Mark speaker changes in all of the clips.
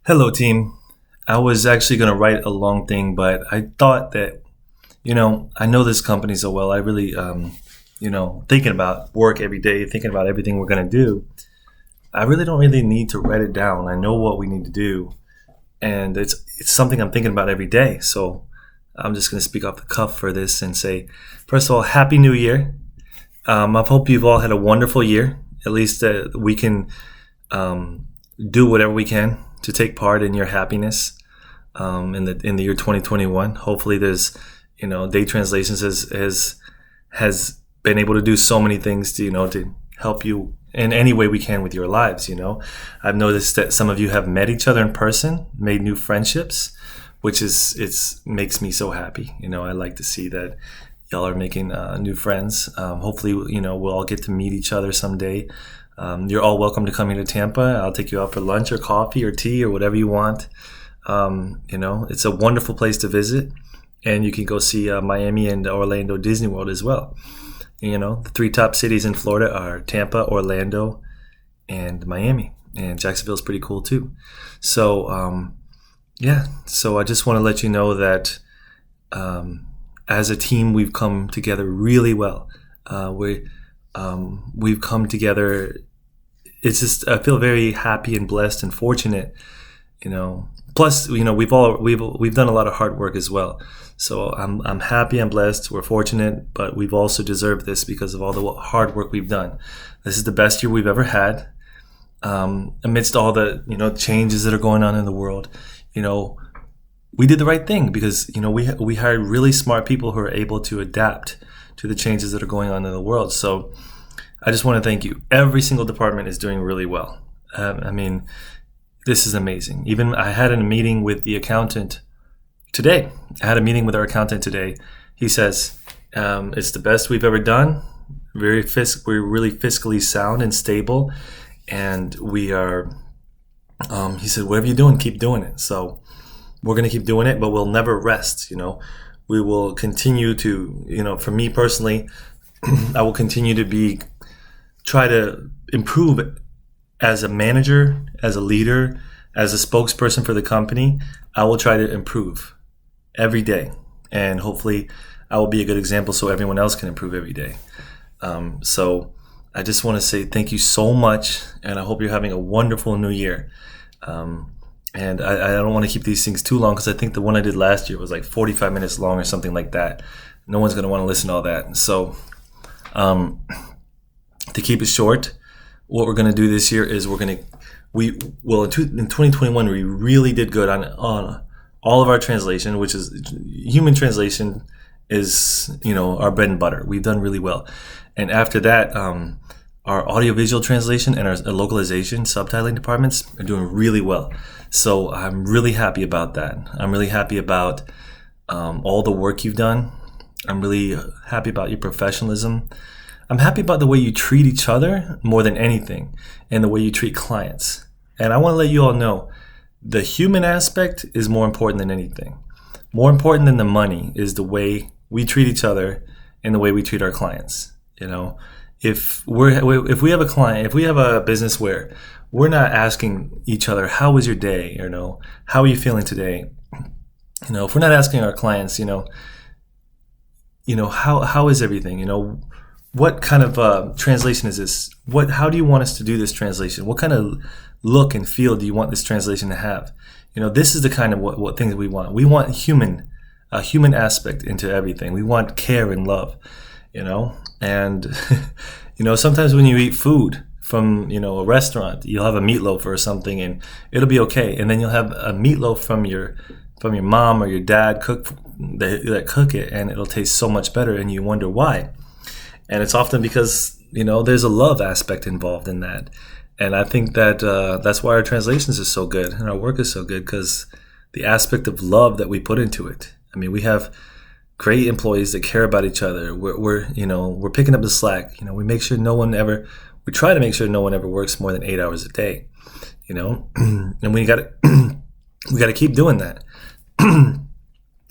Speaker 1: Hello, team. I was actually going to write a long thing, but I thought that, I know this company so well. I really, thinking about work every day, thinking about everything we're going to do, I really don't really need to write it down. I know what we need to do, and it's something I'm thinking about every day. So I'm just going to speak off the cuff for this and say, first of all, Happy New Year. I hope you've all had a wonderful year. At least we can do whatever we can to take part in your happiness in the year 2021. Hopefully, there's Day Translations has been able to do so many things to help you in any way we can with your lives. I've noticed that some of you have met each other in person, made new friendships, which makes me so happy. I like to see that y'all are making new friends. Hopefully, we'll all get to meet each other someday. You're all welcome to come here to Tampa. I'll take you out for lunch or coffee or tea or whatever you want. It's a wonderful place to visit, and you can go see Miami and Orlando Disney World as well. The three top cities in Florida are Tampa, Orlando, and Miami, and Jacksonville's pretty cool too. So, so I just want to let you know that as a team, we've come together really well. We've come together. It's just I feel very happy and blessed and fortunate. Plus, we've done a lot of hard work as well. So I'm happy, I'm blessed, we're fortunate, but we've also deserved this because of all the hard work we've done. This is the best year we've ever had. Amidst all the changes that are going on in the world, we did the right thing because we hired really smart people who are able to adapt to the changes that are going on in the world. So I just want to thank you. Every single department is doing really well. This is amazing. Even I had a meeting with the accountant today. I had a meeting with our accountant today. He says, it's the best we've ever done. We're really fiscally sound and stable. And we are, he said, whatever you're doing, keep doing it. So we're going to keep doing it, but we'll never rest, We will continue to, for me personally, I will continue to try to improve as a manager, as a leader, as a spokesperson for the company. I will try to improve every day. And hopefully I will be a good example so everyone else can improve every day. So I just want to say thank you so much. And I hope you're having a wonderful new year. And I don't want to keep these things too long because I think the one I did last year was like 45 minutes long or something like that. No one's going to want to listen to all that. So to keep it short, what we're going to do this year is in 2021, we really did good on all of our translation, which is human translation is, our bread and butter. We've done really well. And after that, our audiovisual translation and our localization subtitling departments are doing really well. So I'm really happy about that. I'm really happy about all the work you've done. I'm really happy about your professionalism. I'm happy about the way you treat each other more than anything and the way you treat clients. And I want to let you all know the human aspect is more important than anything. More important than the money is the way we treat each other and the way we treat our clients. If we have a client, if we have a business where we're not asking each other, how was your day? How are you feeling today? If we're not asking our clients, how is everything? What kind of translation is this? How do you want us to do this translation? What kind of look and feel do you want this translation to have? This is the kind of what things we want. We want a human aspect into everything. We want care and love, and sometimes when you eat food from a restaurant, you'll have a meatloaf or something and it'll be okay, and then you'll have a meatloaf from your mom or your dad that cook it, and it'll taste so much better, and you wonder why. And it's often because there's a love aspect involved in that. And I think that that's why our translations are so good and our work is so good, because the aspect of love that we put into it. We have great employees that care about each other. We're picking up the slack. We make sure we try to make sure no one ever works more than 8 hours a day. And we got to keep doing that.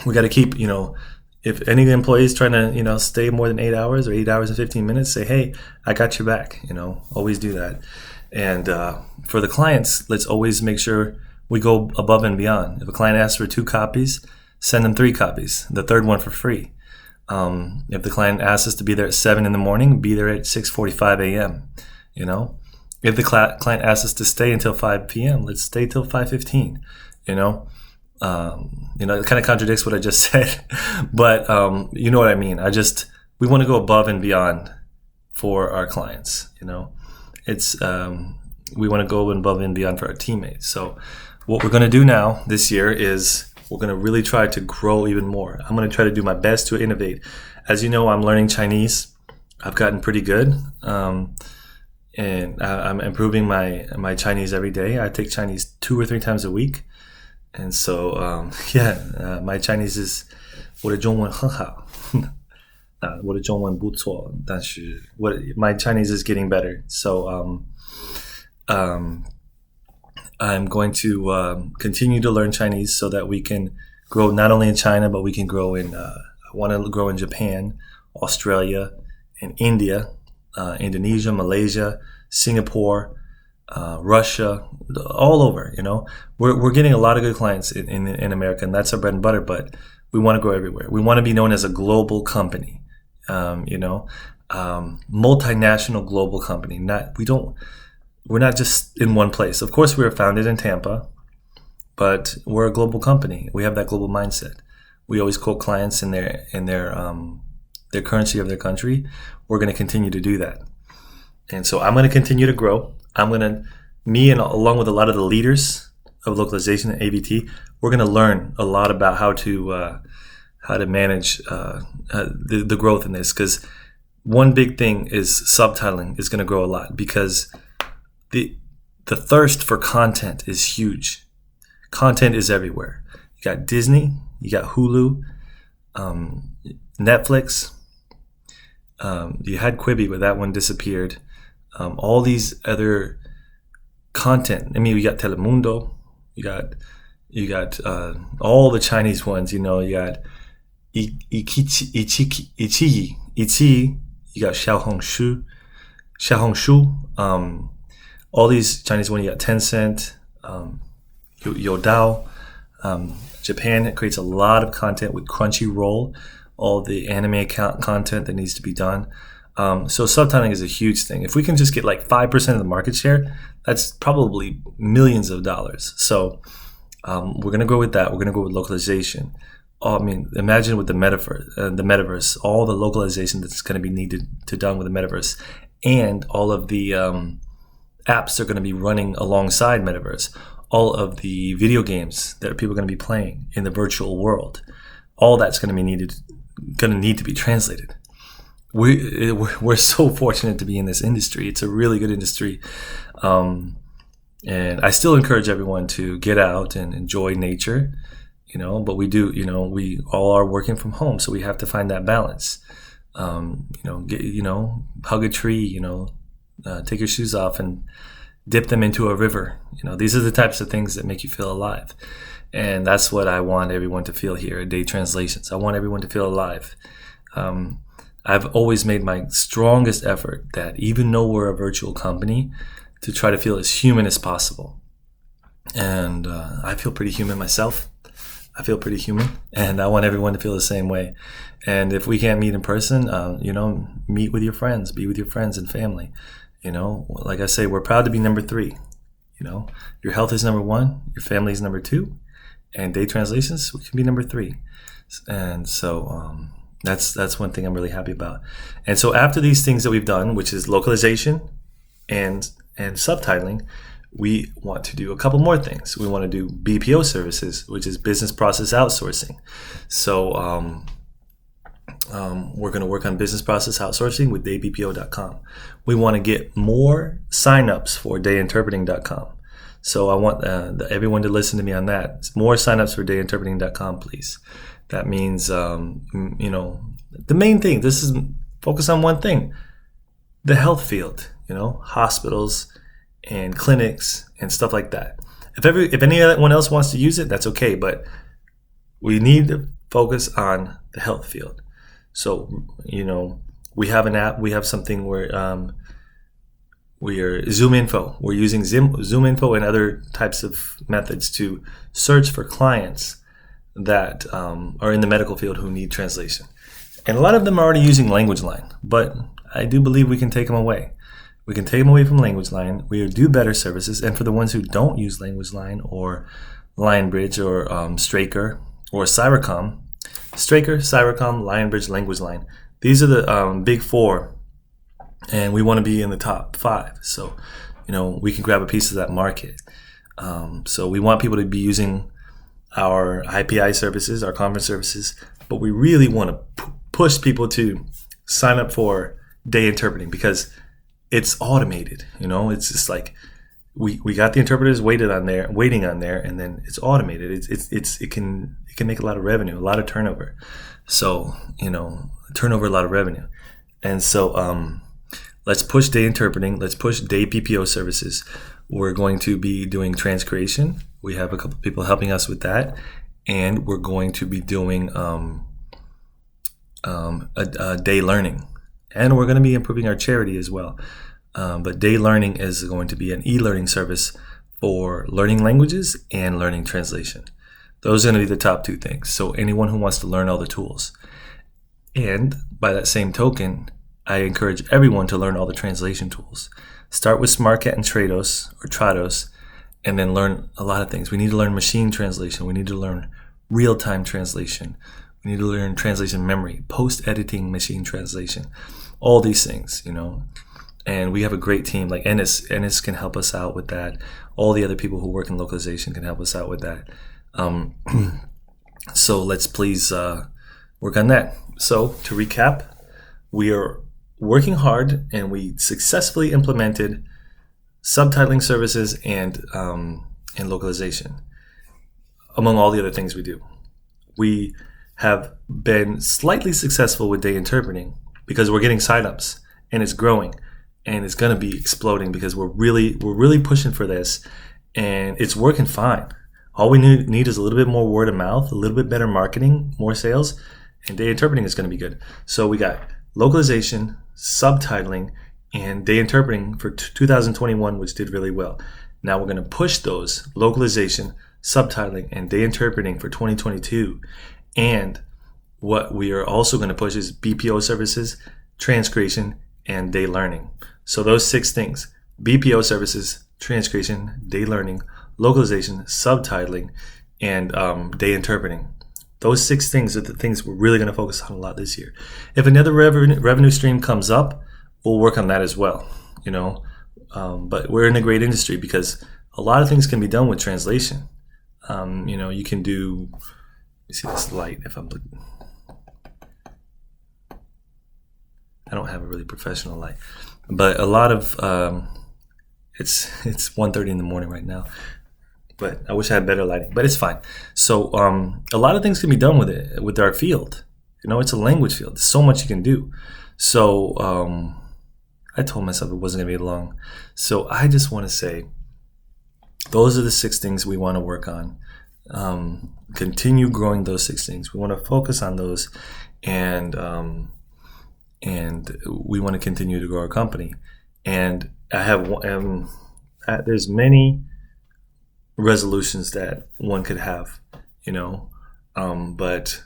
Speaker 1: We got to keep if any employee is trying to stay more than 8 hours or 8 hours and 15 minutes, say, hey, I got your back. Always do that. And for the clients, let's always make sure we go above and beyond. If a client asks for 2 copies, send them 3 copies, the third one for free. If the client asks us to be there at 7 in the morning, be there at 6:45 a.m. You know, if the client asks us to stay until 5 p.m., let's stay till 5:15. You know, it kind of contradicts what I just said, but you know what I mean. We want to go above and beyond for our clients. You know, we want to go above and beyond for our teammates. So what we're going to do now this year is we're going to really try to grow even more. I'm going to try to do my best to innovate. As you know, I'm learning Chinese. I've gotten pretty good. And I'm improving my Chinese every day. I take Chinese 2 or 3 times a week. And so, my Chinese is 我的中文很好。我的中文不错，但是my Chinese is getting better. So, I'm going to continue to learn Chinese so that we can grow not only in China, but we can grow I want to grow in Japan, Australia, and India, Indonesia, Malaysia, Singapore, Russia, all over. You know, we're getting a lot of good clients in America, and that's our bread and butter. But we want to grow everywhere. We want to be known as a global company. Multinational global company. We're not just in one place. Of course, we were founded in Tampa, but we're a global company. We have that global mindset. We always quote clients in their currency of their country. We're going to continue to do that. And so I'm going to continue to grow. Me and along with a lot of the leaders of localization at AVT, we're going to learn a lot about how to manage the growth in this. Because one big thing is subtitling is going to grow a lot because the thirst for content is huge. Content is everywhere. You got Disney, you got Hulu, Netflix. You had Quibi, but that one disappeared. All these other content. I mean, you got Telemundo. You got all the Chinese ones. You know, you got Ichiyi. You got Xiaohongshu. All these Chinese ones. You got Tencent, Youdao. Japan creates a lot of content with Crunchyroll. All the anime content that needs to be done. So subtitling is a huge thing. If we can just get like 5% of the market share, that's probably millions of dollars. So we're going to go with that. We're going to go with localization. I mean, imagine with the metaverse, all the localization that's going to be needed to done with the metaverse, and all of the apps are going to be running alongside metaverse. All of the video games that people are going to be playing in the virtual world, all that's going to need to be translated. We're so fortunate to be in this industry. It's a really good industry. And I still encourage everyone to get out and enjoy nature, but we do, we all are working from home. So we have to find that balance. Hug a tree, take your shoes off and dip them into a river. These are the types of things that make you feel alive. And that's what I want everyone to feel here at Day Translations. I want everyone to feel alive. I've always made my strongest effort that even though we're a virtual company, to try to feel as human as possible. And I feel pretty human myself. I feel pretty human, and I want everyone to feel the same way. And if we can't meet in person, meet with your friends, be with your friends and family. Like I say, we're proud to be number 3. Your health is number 1, your family is number 2, and Day Translations, we can be number 3. And so that's one thing I'm really happy about. And so after these things that we've done, which is localization and subtitling, we want to do a couple more things. We want to do BPO services, which is business process outsourcing. So we're going to work on business process outsourcing with daybpo.com. We want to get more signups for dayinterpreting.com. So I want everyone to listen to me on that. More signups for dayinterpreting.com, please. That means, the main thing, this is focus on one thing, the health field, hospitals and clinics and stuff like that. If anyone else wants to use it, that's okay. But we need to focus on the health field. So, we have an app, we have something where We are Zoom Info. We're using Zoom Info and other types of methods to search for clients that are in the medical field who need translation. And a lot of them are already using Language Line, but I do believe we can take them away. We can take them away from Language Line. We do better services. And for the ones who don't use Language Line or LionBridge or Straker or Cyricom, Straker, Cyricom, LionBridge, Language Line. These are the big four, and we want to be in the top 5. So, we can grab a piece of that market. So we want people to be using our IPI services, our conference services, but we really want to push people to sign up for day interpreting because it's automated. It's just like we got the interpreters waiting on there, and then it's automated. It can make a lot of revenue, a lot of turnover. So turnover, a lot of revenue, and so let's push day interpreting. Let's push day BPO services. We're going to be doing transcreation. We have a couple people helping us with that, and we're going to be doing a day learning, and we're going to be improving our charity as well. But day learning is going to be an e-learning service for learning languages and learning translation. Those are going to be the top 2 things. So anyone who wants to learn all the tools. And by that same token, I encourage everyone to learn all the translation tools. Start with SmartCat and Trados, and then learn a lot of things. We need to learn machine translation. We need to learn real-time translation. We need to learn translation memory, post-editing machine translation, all these things, And we have a great team like Ennis. Ennis can help us out with that. All the other people who work in localization can help us out with that. So let's please work on that. So to recap, we are working hard and we successfully implemented subtitling services and localization, among all the other things we do. We have been slightly successful with day interpreting because we're getting signups and it's growing. And it's going to be exploding because we're really pushing for this, and it's working fine. All we need is a little bit more word of mouth, a little bit better marketing, more sales, and day interpreting is going to be good. So we got localization, subtitling, and day interpreting for 2021, which did really well. Now we're going to push those localization, subtitling, and day interpreting for 2022. And what we are also going to push is BPO services, transcreation, and day learning. So those 6 things: BPO services, transcreation, day learning, localization, subtitling, and day interpreting. Those 6 things are the things we're really going to focus on a lot this year. If another revenue stream comes up, we'll work on that as well. But we're in a great industry because a lot of things can be done with translation. You can do. You see this light? If I'm looking, I don't have a really professional light, but a lot of it's 1:30 in the morning right now. But I wish I had better lighting, but it's fine. So a lot of things can be done with it, with our field. It's a language field. There's so much you can do. So I told myself it wasn't going to be long. So I just want to say those are the 6 things we want to work on. Continue growing those 6 things. We want to focus on those, and we want to continue to grow our company. And I have there's many resolutions that one could have, but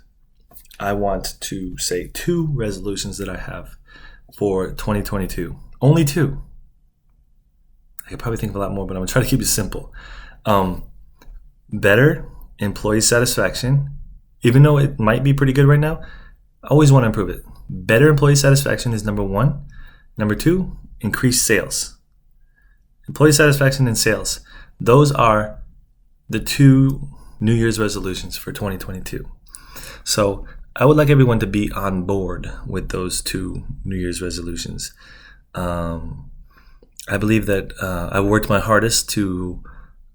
Speaker 1: I want to say 2 resolutions that I have for 2022. Only 2. I could probably think of a lot more, but I'm gonna try to keep it simple. Better employee satisfaction, even though it might be pretty good right now, I always want to improve it. Better employee satisfaction is number 1. Number 2, increase sales. Employee satisfaction and sales. Those are the 2 New Year's resolutions for 2022. So I would like everyone to be on board with those 2 New Year's resolutions. I believe that I worked my hardest to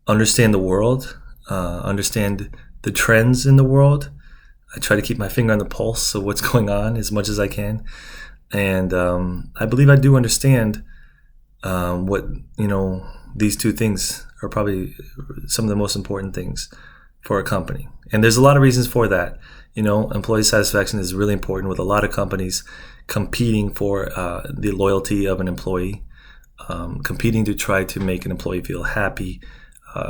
Speaker 1: understand the world, understand the trends in the world. I try to keep my finger on the pulse of what's going on as much as I can. And I believe I do understand what, these 2 things are probably some of the most important things for a company. And there's a lot of reasons for that. Employee satisfaction is really important with a lot of companies competing for the loyalty of an employee. competing to try to make an employee feel happy.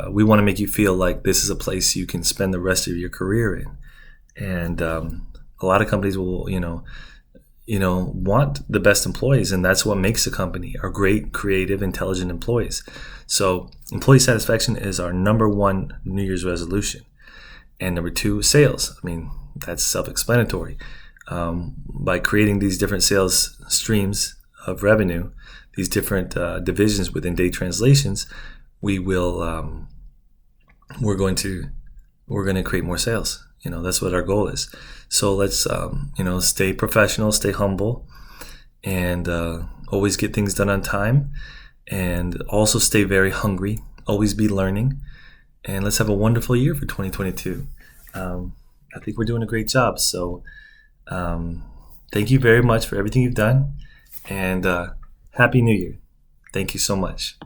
Speaker 1: We want to make you feel like this is a place you can spend the rest of your career in. And a lot of companies will, want the best employees, and that's what makes a company are great, creative, intelligent employees. So employee satisfaction is our number one New Year's resolution. And number two, sales. I mean, that's self-explanatory. By creating these different sales streams of revenue, these different divisions within Day Translations, we're going to create more sales. That's what our goal is. So let's stay professional, stay humble, and always get things done on time, and also stay very hungry. Always be learning, and let's have a wonderful year for 2022. I think we're doing a great job. So thank you very much for everything you've done, and Happy New Year. Thank you so much.